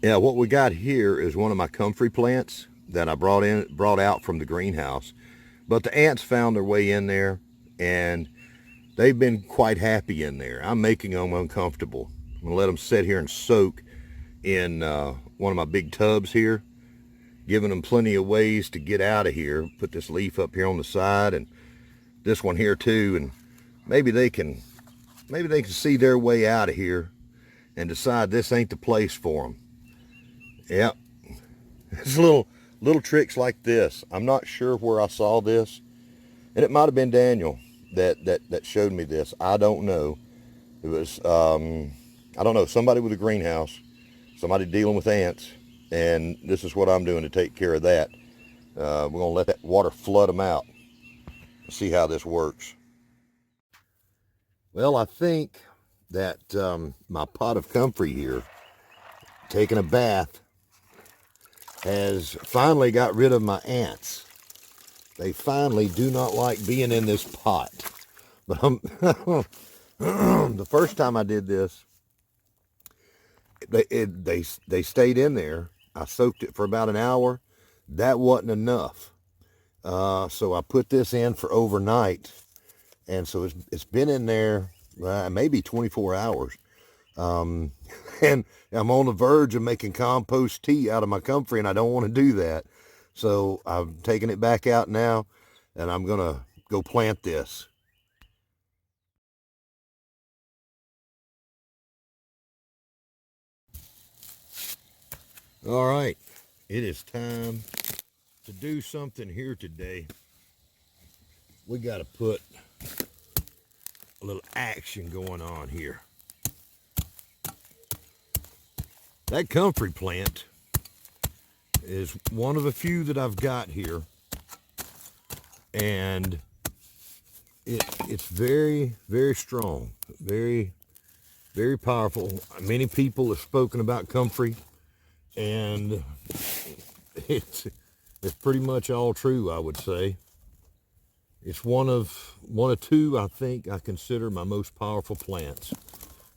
Yeah, what we got here is one of my comfrey plants that I brought out from the greenhouse. But the ants found their way in there, and they've been quite happy in there. I'm making them uncomfortable. I'm gonna let them sit here and soak in one of my big tubs here, giving them plenty of ways to get out of here. Put this leaf up here on the side and this one here too, and maybe they can see their way out of here and decide this ain't the place for them. Yep. It's little tricks like this. I'm not sure where I saw this, and it might have been Daniel that showed me this. I don't know. It was I don't know, somebody with a greenhouse, somebody dealing with ants, and this is what I'm doing to take care of that. We're gonna let that water flood them out. See how this works. Well, I think that my pot of comfrey here, taking a bath, has finally got rid of my ants. They finally do not like being in this pot. But the first time I did this, they stayed in there. I soaked it for about an hour. That wasn't enough. So I put this in for overnight. And so it's been in there maybe 24 hours. And I'm on the verge of making compost tea out of my comfrey, and I don't want to do that. So I'm taking it back out now, and I'm going to go plant this. All right, it is time to do something here today. We got to put a little action going on here. That comfrey plant is one of a few that I've got here, and it's very, very strong, very, very powerful. Many people have spoken about comfrey, and it's pretty much all true, I would say. It's one of two I think I consider my most powerful plants.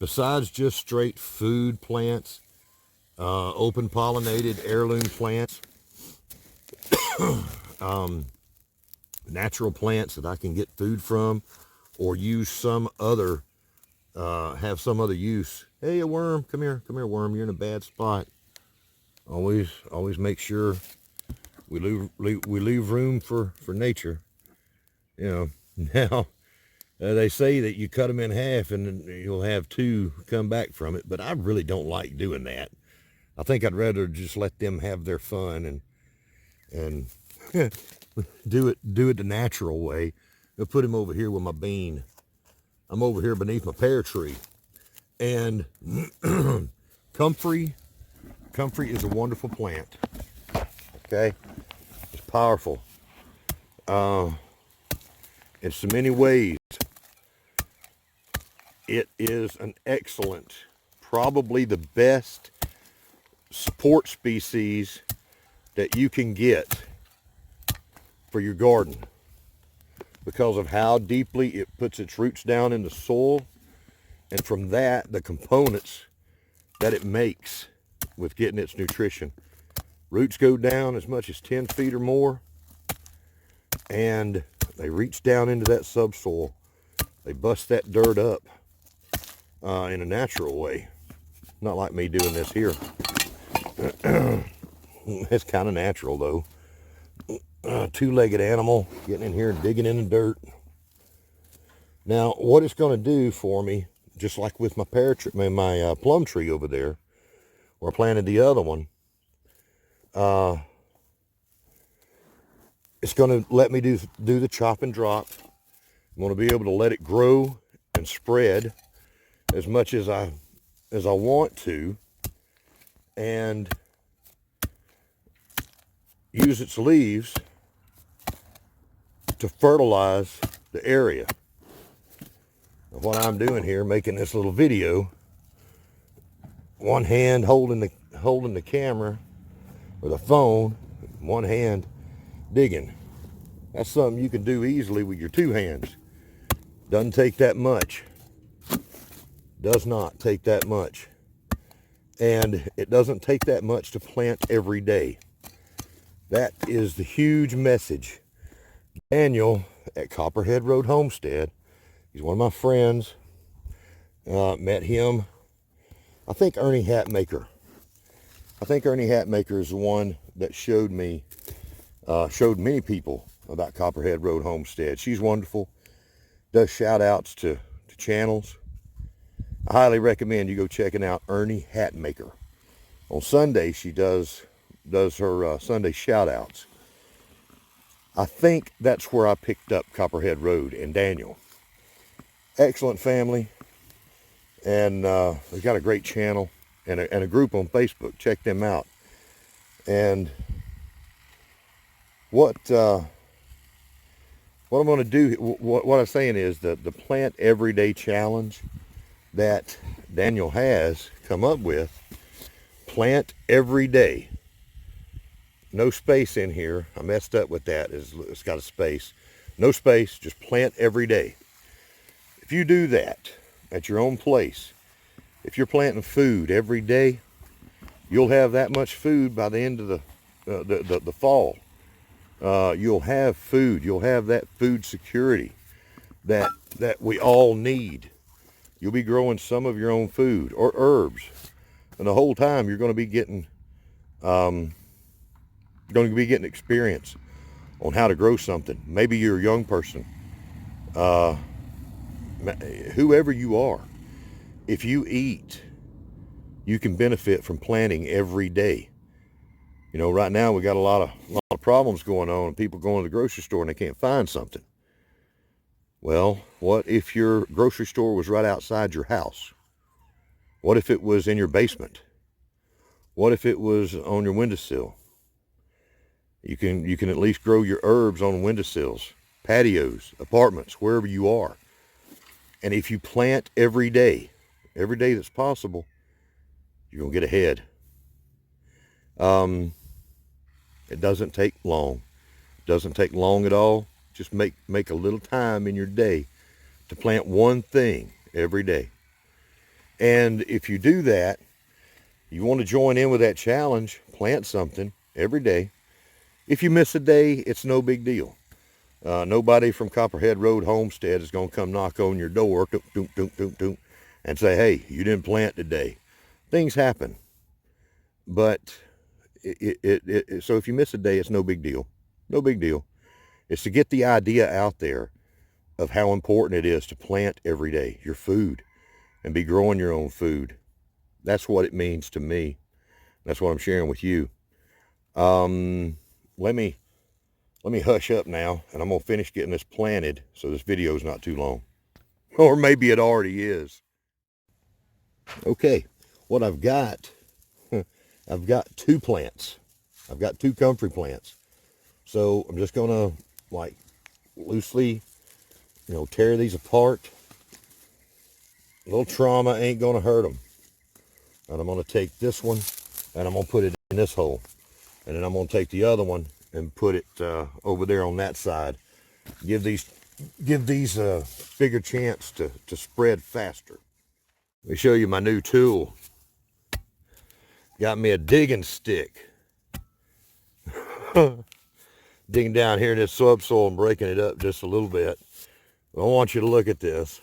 Besides just straight food plants, open pollinated heirloom plants, natural plants that I can get food from or use some other, have some other use. Hey, a worm, come here, worm, you're in a bad spot. Always make sure we leave room for nature. You know, now they say that you cut them in half and you'll have two come back from it, but I really don't like doing that. I think I'd rather just let them have their fun and do it the natural way. I'll put him over here with my bean. I'm over here beneath my pear tree. And comfrey is a wonderful plant. Okay? It's powerful. In so many ways, it is an excellent, probably the best support species that you can get for your garden because of how deeply it puts its roots down in the soil, and from that, the components that it makes with getting its nutrition. Roots go down as much as 10 feet or more, and they reach down into that subsoil. They bust that dirt up in a natural way. Not like me doing this here. It's kind of natural though. Two-legged animal getting in here and digging in the dirt. Now, what it's going to do for me, just like with my my plum tree over there, where I planted the other one, it's going to let me do the chop and drop. I'm going to be able to let it grow and spread as much as I want to, and use its leaves to fertilize the area. What I'm doing here, making this little video, one hand holding the camera or the phone, one hand digging. That's something you can do easily with your two hands. Doesn't take that much. Does not take that much. And it doesn't take that much to plant every day. That is the huge message. Daniel at Copperhead Road Homestead, he's one of my friends. Met him, I think Ernie Hatmaker. I think Ernie Hatmaker is the one that showed many people about Copperhead Road Homestead. She's wonderful. Does shout outs to channels. I highly recommend you go checking out Ernie Hatmaker. On Sunday, she does her Sunday shout outs. I think that's where I picked up Copperhead Road and Daniel. Excellent family. And they've got a great channel and a group on Facebook. Check them out. And what I'm going to do, what I'm saying is that the Plant Everyday Challenge that Daniel has come up with, plant every day. No space in here. I messed up with that. It's got a space. No space, just plant every day. If you do that at your own place, if you're planting food every day, you'll have that much food by the end of the fall. You'll have food. You'll have that food security that we all need. You'll be growing some of your own food or herbs, and the whole time you're going to be getting experience on how to grow something. Maybe you're a young person, whoever you are. If you eat, you can benefit from planting every day. You know, right now we got a lot of problems going on, and people going to the grocery store and they can't find something. Well, what if your grocery store was right outside your house? What if it was in your basement? What if it was on your windowsill? You can at least grow your herbs on windowsills, patios, apartments, wherever you are. And if you plant every day that's possible, you're going to get ahead. It doesn't take long. It doesn't take long at all. Just make a little time in your day to plant one thing every day. And if you do that, you want to join in with that challenge, plant something every day. If you miss a day, it's no big deal. Nobody from Copperhead Road Homestead is going to come knock on your door and say, hey, you didn't plant today. Things happen. But so if you miss a day, it's no big deal. No big deal. It's to get the idea out there of how important it is to plant every day your food and be growing your own food. That's what it means to me. That's what I'm sharing with you. Let me hush up now, and I'm going to finish getting this planted so this video is not too long. Or maybe it already is. Okay, what I've got two plants. I've got two comfrey plants. So I'm just going to like loosely, tear these apart. A little trauma ain't going to hurt them. And I'm going to take this one and I'm going to put it in this hole. And then I'm going to take the other one and put it over there on that side. Give these a bigger chance to spread faster. Let me show you my new tool. Got me a digging stick. Digging down here in this subsoil and breaking it up just a little bit. I want you to look at this.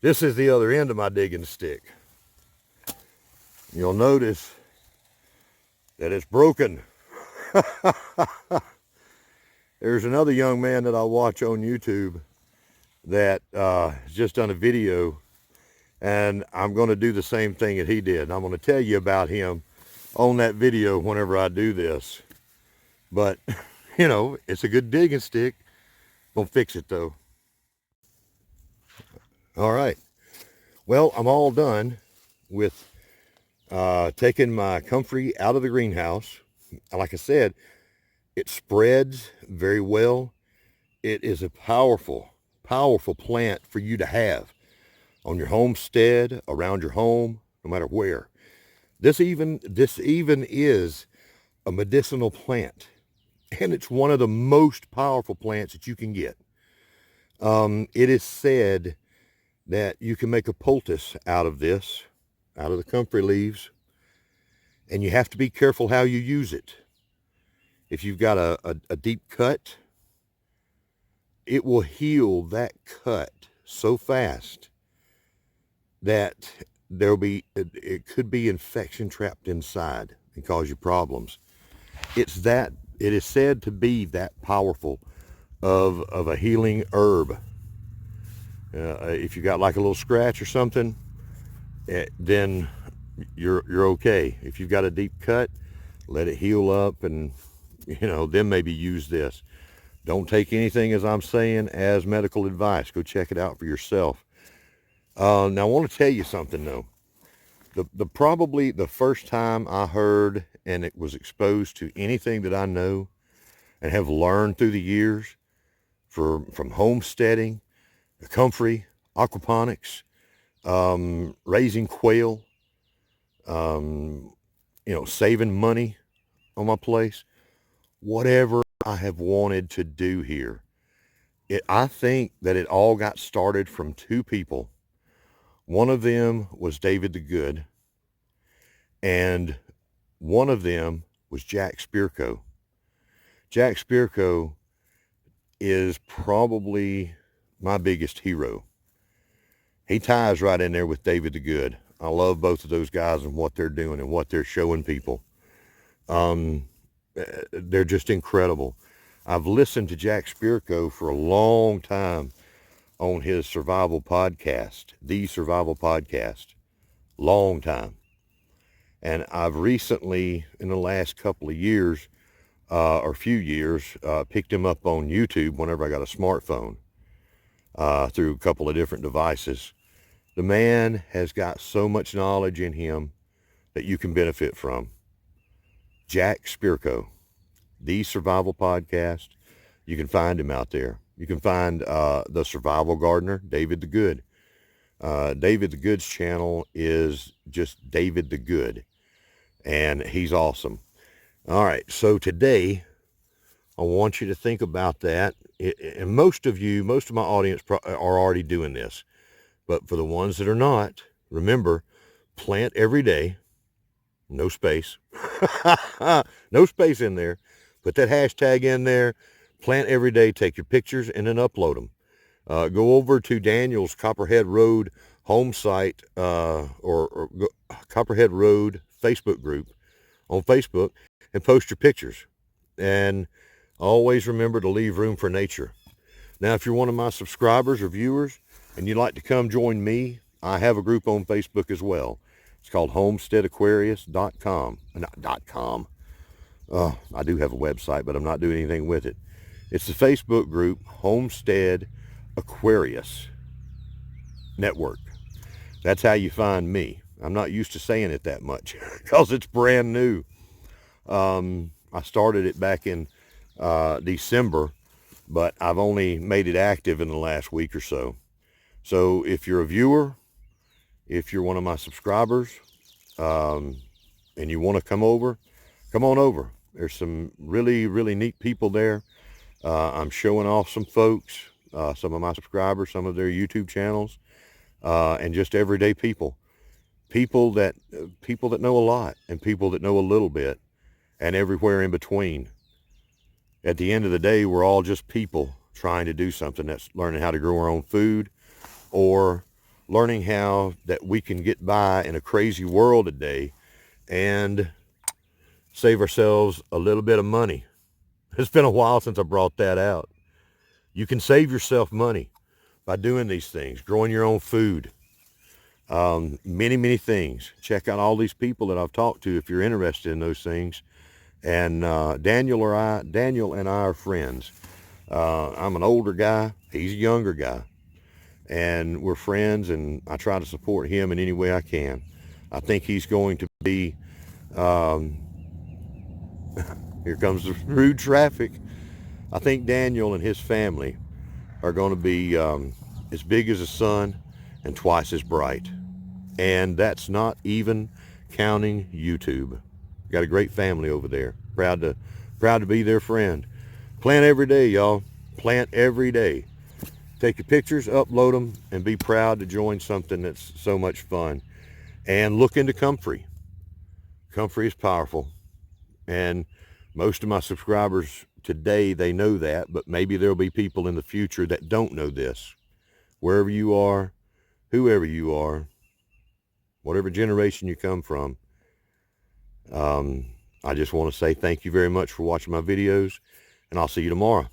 This is the other end of my digging stick. You'll notice that it's broken. There's another young man that I watch on YouTube that has just done a video, and I'm going to do the same thing that he did. And I'm going to tell you about him on that video whenever I do this. But, it's a good digging stick. Gonna fix it though. All right. Well, I'm all done with taking my Comfrey out of the greenhouse. Like I said, it spreads very well. It is a powerful, powerful plant for you to have on your homestead, around your home, no matter where. This even is a medicinal plant. And it's one of the most powerful plants that you can get. It is said that you can make a poultice out of this. out of the comfrey leaves, and you have to be careful how you use it. If you've got a deep cut, it will heal that cut so fast that it could be infection trapped inside and cause you problems. It is said to be that powerful of a healing herb. If you got like a little scratch or something, then you're okay. If you've got a deep cut, let it heal up, and then maybe use this. Don't take anything as I'm saying as medical advice. Go check it out for yourself. Now I want to tell you something though. Probably the first time I heard and it was exposed to anything that I know and have learned through the years from homesteading, comfrey, aquaponics, raising quail, saving money on my place, whatever I have wanted to do here. I think that it all got started from two people. One of them was David the Good, and one of them was Jack Spirko. Jack Spirko is probably my biggest hero. He ties right in there with David the Good. I love both of those guys and what they're doing and what they're showing people. They're just incredible. I've listened to Jack Spirko for a long time on his survival podcast, The Survival Podcast, long time. And I've recently, in the last couple of years, or few years, picked him up on YouTube whenever I got a smartphone, through a couple of different devices. The man has got so much knowledge in him that you can benefit from. Jack Spirko, The Survival Podcast. You can find him out there. You can find the Survival Gardener, David the Good. David the Good's channel is just David the Good, and he's awesome. All right, so today I want you to think about that. And most of my audience are already doing this, but for the ones that are not, remember, plant every day. No space. No space in there. Put that hashtag in there. Plant every day. Take your pictures and then upload them. Go over to Daniel's Copperhead Road home site, or Copperhead Road Facebook group on Facebook, and post your pictures. And always remember to leave room for nature. Now, if you're one of my subscribers or viewers and you'd like to come join me, I have a group on Facebook as well. It's called homesteadaquarius.com. Not .com. I do have a website, but I'm not doing anything with it. It's the Facebook group, Homestead Aquarius Network. That's how you find me. I'm not used to saying it that much because it's brand new. I started it back in December, but I've only made it active in the last week or so. So if you're a viewer, if you're one of my subscribers, and you want to come on over. There's some really, really neat people there. I'm showing off some folks, some of my subscribers, some of their YouTube channels, and just everyday people. People that know a lot and people that know a little bit, and everywhere in between. At the end of the day, we're all just people trying to do something. That's learning how to grow our own food, or learning how that we can get by in a crazy world today and save ourselves a little bit of money. It's been a while since I brought that out. You can save yourself money by doing these things, growing your own food, many, many things. Check out all these people that I've talked to if you're interested in those things. And Daniel and I are friends. I'm an older guy. He's a younger guy. And we're friends, and I try to support him in any way I can. I think he's going to be, here comes the rude traffic. I think Daniel and his family are going to be as big as the sun and twice as bright. And that's not even counting YouTube. Got a great family over there. Proud to be their friend. Plant every day, y'all. Plant every day. Take your pictures, upload them, and be proud to join something that's so much fun. And look into Comfrey. Comfrey is powerful. And most of my subscribers today, they know that, but maybe there'll be people in the future that don't know this. Wherever you are, whoever you are, whatever generation you come from, I just want to say thank you very much for watching my videos, and I'll see you tomorrow.